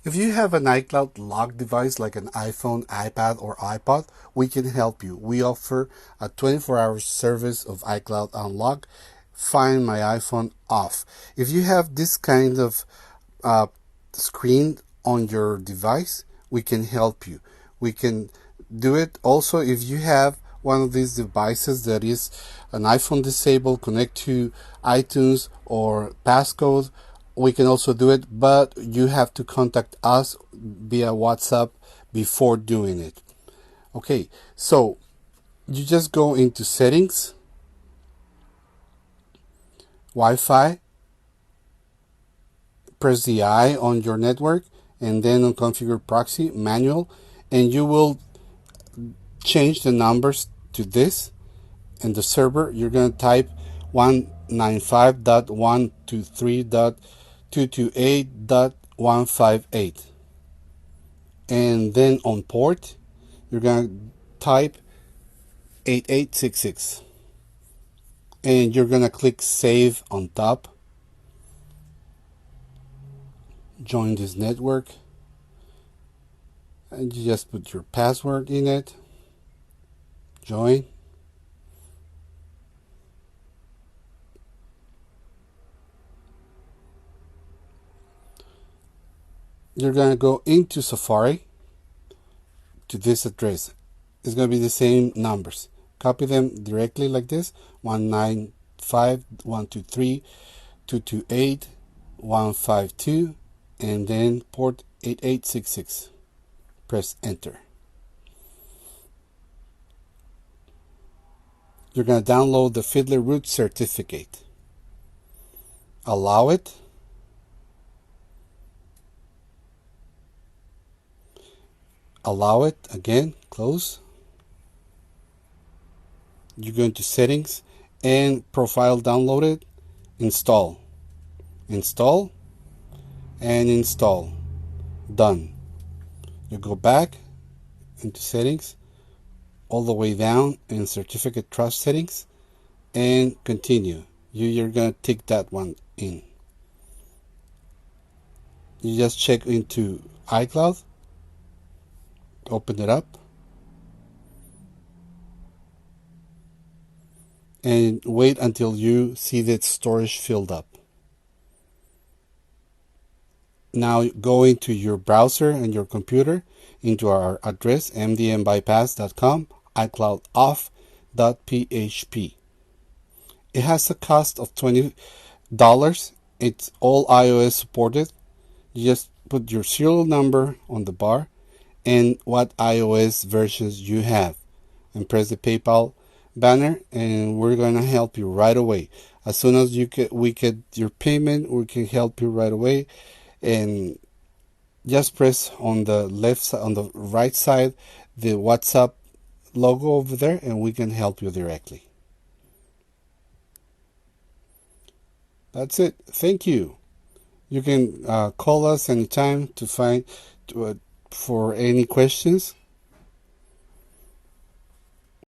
If you have an iCloud lock device like an iPhone, iPad, or iPod, we can help you. We offer a 24-hour service of iCloud Unlock. Find my iPhone off. If you have this kind of uh, screen on your device, we can help you. We can do it also if you have one of these devices that is an iPhone disabled, connect to iTunes or passcode. We can also do it, but you have to contact us via WhatsApp before doing it. Okay, so you just go into settings, Wi-Fi, press the I on your network, and then on configure proxy manual, and you will change the numbers to this. And the server, you're going to type 195.123.228.158, and then on port you're going to type 8866, and you're going to click save on top. Join this network, and you just put your password in it. Join. You're going to go into Safari to this address. It's going to be the same numbers. Copy them directly like this: 195.123.228.152, and then port 8866. Press enter. You're going to download the Fiddler root certificate. Allow it. Allow it again. Close. You go into settings and profile downloaded. Install. Install and install. Done. You go back into settings, all the way down in certificate trust settings, and continue. You're going to tick that one in. You just check into iCloud, open it up, and wait until you see that storage filled up. Now go into your browser and your computer, into our address mdmbypass.com, icloudoff.php. It has a cost of $20. It's all iOS supported. You just put your serial number on the bar and what iOS versions you have, and press the PayPal banner, and we're going to help you right away. As soon as we get your payment, we can help you right away. And just press on the on the right side, the WhatsApp logo over there, and we can help you directly. That's it. Thank you. You can call us anytime to for any questions.